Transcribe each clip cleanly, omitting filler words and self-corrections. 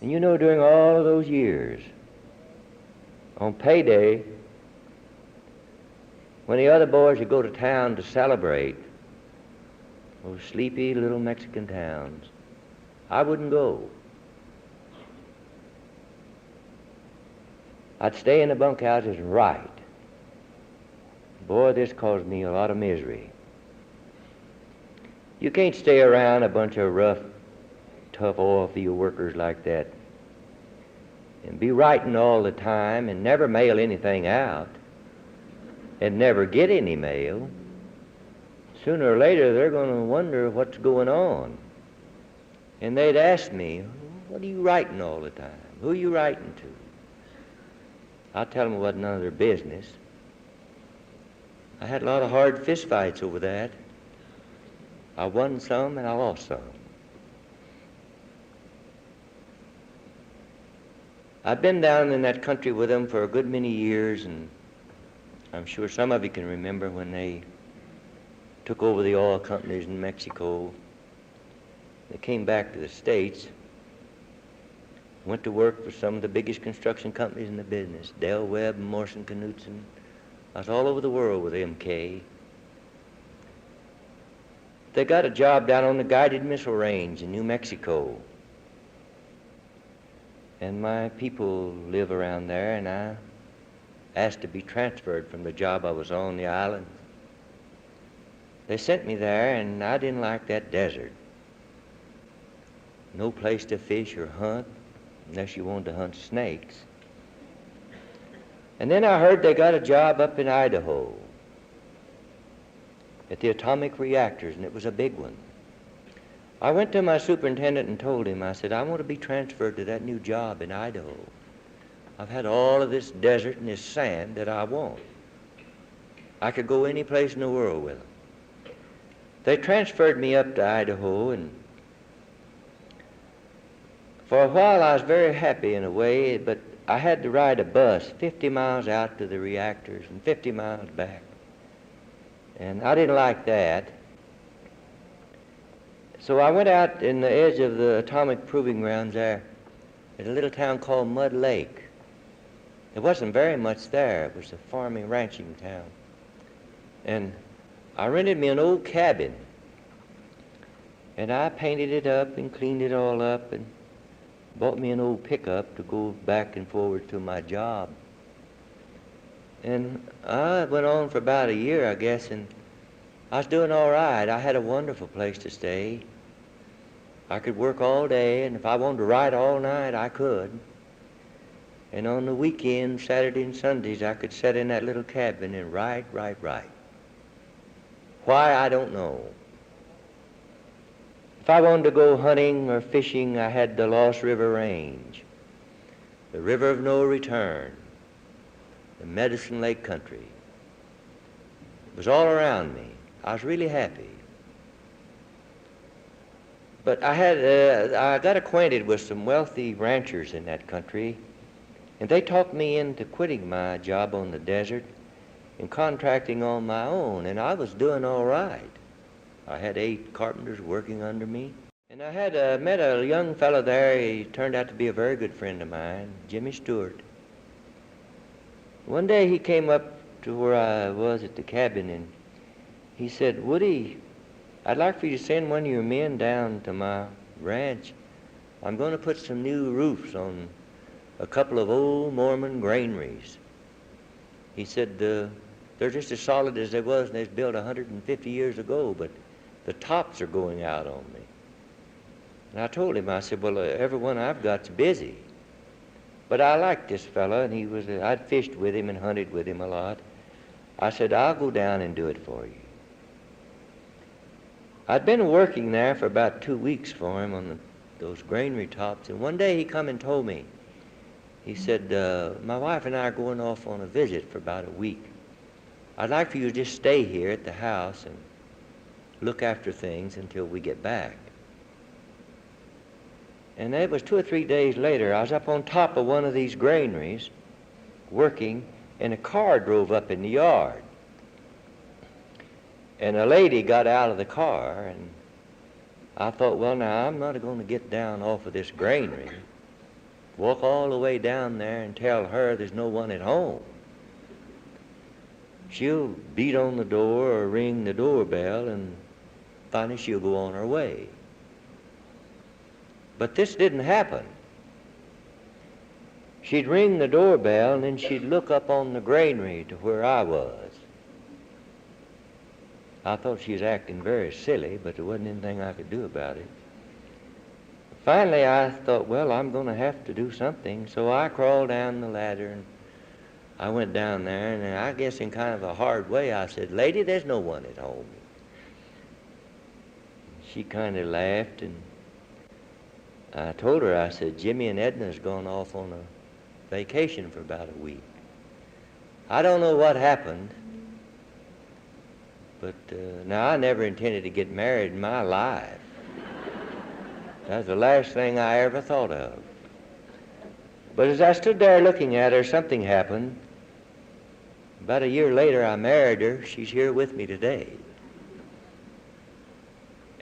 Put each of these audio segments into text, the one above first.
And you know, during all of those years, on payday, when the other boys would go to town to celebrate, those sleepy little Mexican towns, I wouldn't go. I'd stay in the bunkhouses and write. Boy, this caused me a lot of misery. You can't stay around a bunch of rough, tough oil field workers like that and be writing all the time and never mail anything out and never get any mail. Sooner or later, they're going to wonder what's going on. And they'd ask me, what are you writing all the time? Who are you writing to? I'd tell them it wasn't none of their business. I had a lot of hard fist fights over that. I won some and I lost some. I've been down in that country with them for a good many years, and I'm sure some of you can remember when they took over the oil companies in Mexico. They came back to the States, went to work for some of the biggest construction companies in the business, Del Webb and Morrison Knudsen. I was all over the world with MK. They got a job down on the guided missile range in New Mexico. And my people live around there, and I asked to be transferred from the job I was on the island. They sent me there, and I didn't like that desert. No place to fish or hunt unless you wanted to hunt snakes. And then I heard they got a job up in Idaho at the atomic reactors, and it was a big one. I went to my superintendent and told him, I said, I want to be transferred to that new job in Idaho. I've had all of this desert and this sand that I want. I could go any place in the world with them. They transferred me up to Idaho, and for a while I was very happy in a way, but I had to ride a bus 50 miles out to the reactors and 50 miles back. And I didn't like that. So I went out in the edge of the atomic proving grounds there at a little town called Mud Lake. There wasn't very much there. It was a farming, ranching town. And I rented me an old cabin. And I painted it up and cleaned it all up and bought me an old pickup to go back and forward to my job. And I went on for about a year, I guess, and I was doing all right. I had a wonderful place to stay. I could work all day, and if I wanted to write all night, I could. And on the weekends, Saturday and Sundays, I could sit in that little cabin and write. Why, I don't know. If I wanted to go hunting or fishing, I had the Lost River Range, the River of No Return, the Medicine Lake country. It was all around me. I was really happy. But I got acquainted with some wealthy ranchers in that country, and they talked me into quitting my job on the desert and contracting on my own, and I was doing all right. I had 8 carpenters working under me, and I had met a young fellow there. He turned out to be a very good friend of mine, Jimmy Stewart. One day he came up to where I was at the cabin, and he said, Woody, I'd like for you to send one of your men down to my ranch. I'm going to put some new roofs on a couple of old Mormon granaries. He said, they're just as solid as they was when they was built 150 years ago, but the tops are going out on me. And I told him, I said, well, every one I've got's busy. But I liked this fella, and I'd fished with him and hunted with him a lot. I said, I'll go down and do it for you. I'd been working there for about 2 weeks for him on those granary tops, and one day he come and told me, he said, my wife and I are going off on a visit for about a week. I'd like for you to just stay here at the house and look after things until we get back. And it was 2 or 3 days later, I was up on top of one of these granaries working, and a car drove up in the yard. And a lady got out of the car, and I thought, well, now, I'm not going to get down off of this granary walk all the way down there and tell her there's no one at home. She'll beat on the door or ring the doorbell, and finally she'll go on her way. But this didn't happen. She'd ring the doorbell, and then she'd look up on the granary to where I was. I thought she was acting very silly, but there wasn't anything I could do about it. Finally, I thought, well, I'm going to have to do something, so I crawled down the ladder, and I went down there, and I guess in kind of a hard way, I said, "Lady, there's no one at home." She kind of laughed, and I told her, I said, "Jimmy and Edna's gone off on a vacation for about a week. I don't know what happened, but now I never intended to get married in my life. That's the last thing I ever thought of. But as I stood there looking at her, something happened. About a year later, I married her. She's here with me today.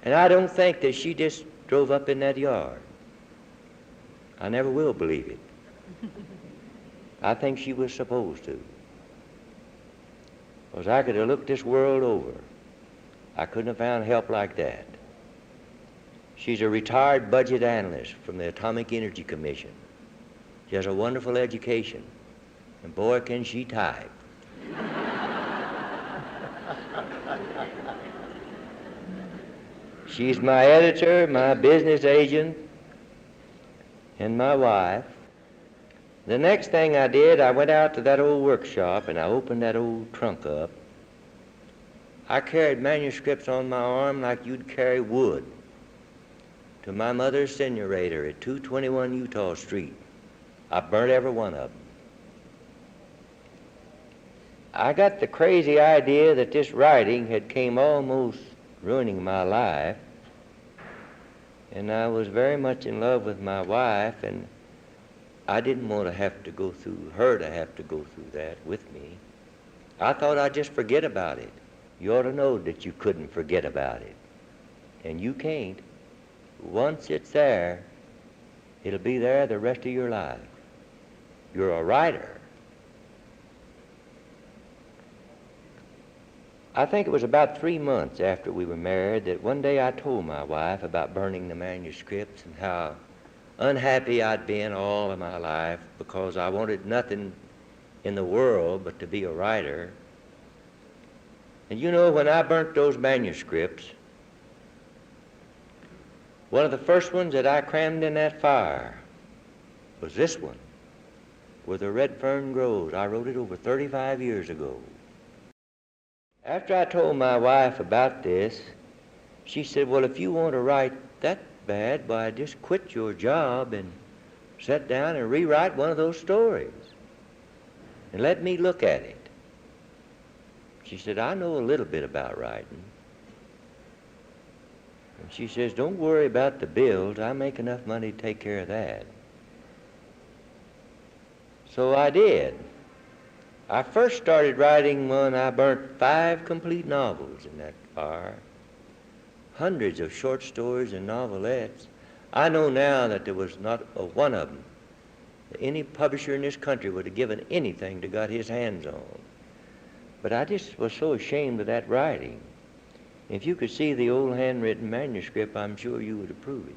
And I don't think that she just drove up in that yard. I never will believe it. I think she was supposed to. Because I could have looked this world over. I couldn't have found help like that. She's a retired budget analyst from the Atomic Energy Commission. She has a wonderful education. And boy, can she type. She's my editor, my business agent, and my wife. The next thing I did, I went out to that old workshop and I opened that old trunk up. I carried manuscripts on my arm like you'd carry wood to my mother's incinerator at 221 Utah Street. I burnt every one of them. I got the crazy idea that this writing had came almost ruining my life, and I was very much in love with my wife, and I didn't want to have to go through that with me. I thought I'd just forget about it. You ought to know that you couldn't forget about it, and you can't. Once it's there, it'll be there the rest of your life. You're a writer. I think it was about 3 months after we were married that one day I told my wife about burning the manuscripts and how unhappy I'd been all of my life because I wanted nothing in the world but to be a writer. And you know, when I burnt those manuscripts, one of the first ones that I crammed in that fire was this one, Where the Red Fern Grows. I wrote it over 35 years ago. After I told my wife about this, she said, "Well, if you want to write that bad, why, just quit your job and sit down and rewrite one of those stories and let me look at it." She said, "I know a little bit about writing." And she says, "Don't worry about the bills. I make enough money to take care of that." So I did. I first started writing when I burnt 5 complete novels in that fire, hundreds of short stories and novelettes. I know now that there was not a one of them that any publisher in this country would have given anything to got his hands on. But I just was so ashamed of that writing. If you could see the old handwritten manuscript, I'm sure you would approve it.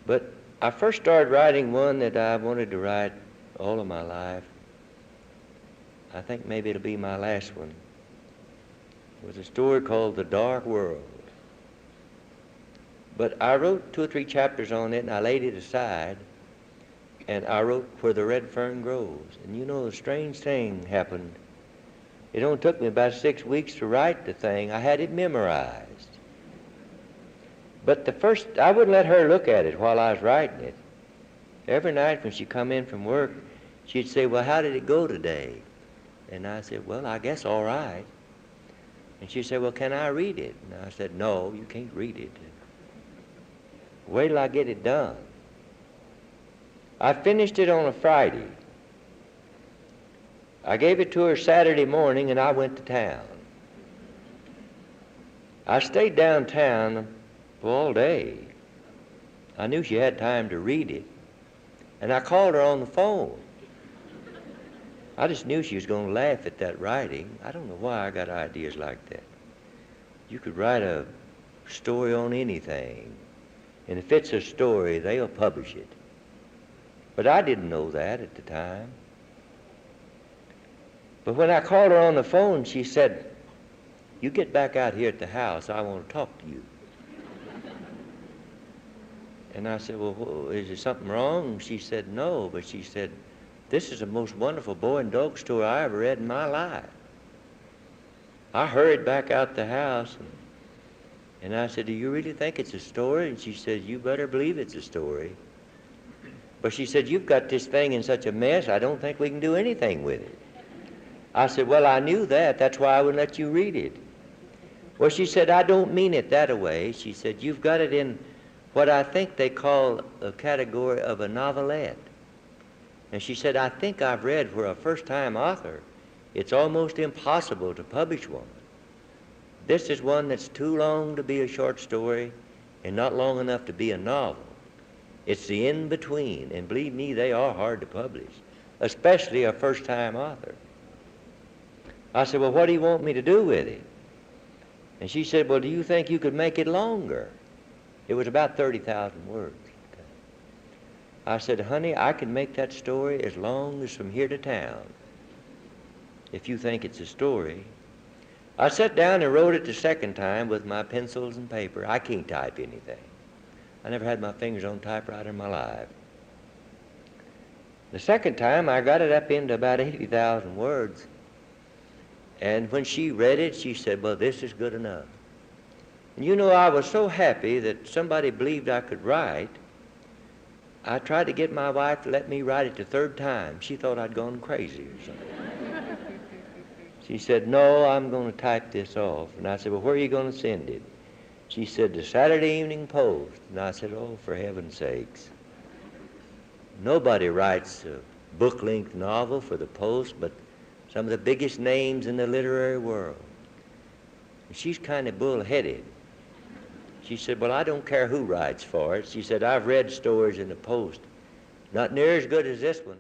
But I first started writing one that I wanted to write all of my life. I think maybe it'll be my last one. It was a story called The Dark World. But I wrote 2 or 3 chapters on it, and I laid it aside, and I wrote Where the Red Fern Grows. And you know, a strange thing happened. It only took me about 6 weeks to write the thing. I had it memorized. But I wouldn't let her look at it while I was writing it. Every night when she come in from work, she'd say, "Well, how did it go today?" And I said, "Well, I guess all right." And she said, "Well, can I read it?" And I said, "No, you can't read it. Wait till I get it done." I finished it on a Friday. I gave it to her Saturday morning, and I went to town. I stayed downtown all day. I knew she had time to read it. And I called her on the phone. I just knew she was going to laugh at that writing. I don't know why I got ideas like that. You could write a story on anything, and if it's a story, they'll publish it. But I didn't know that at the time. But when I called her on the phone, she said, "You get back out here at the house. I want to talk to you." And I said, "Well, is there something wrong?" She said, "No," but she said, "This is the most wonderful boy and dog story I ever read in my life." I hurried back out the house, and I said, "Do you really think it's a story?" And she said, "You better believe it's a story." But she said, "You've got this thing in such a mess, I don't think we can do anything with it." I said, "Well, I knew that. That's why I wouldn't let you read it." Well, she said, "I don't mean it that way." She said, "You've got it in what I think they call a category of a novelette." And she said, "I think I've read for a first-time author, it's almost impossible to publish one. This is one that's too long to be a short story and not long enough to be a novel. It's the in-between, and believe me, they are hard to publish, especially a first-time author." I said, "Well, what do you want me to do with it?" And she said, "Well, do you think you could make it longer?" It was about 30,000 words. I said, "Honey, I can make that story as long as from here to town, if you think it's a story." I sat down and wrote it the second time with my pencils and paper. I can't type anything. I never had my fingers on a typewriter in my life. The second time, I got it up into about 80,000 words. And when she read it, she said, "Well, this is good enough." And you know, I was so happy that somebody believed I could write. I tried to get my wife to let me write it the third time. She thought I'd gone crazy or something. She said, "No, I'm going to type this off." And I said, "Well, where are you going to send it?" She said, "The Saturday Evening Post." And I said, "Oh, for heaven's sakes. Nobody writes a book-length novel for the Post but some of the biggest names in the literary world." And she's kind of bullheaded. She said, "Well, I don't care who writes for it." She said, "I've read stories in the Post, not near as good as this one,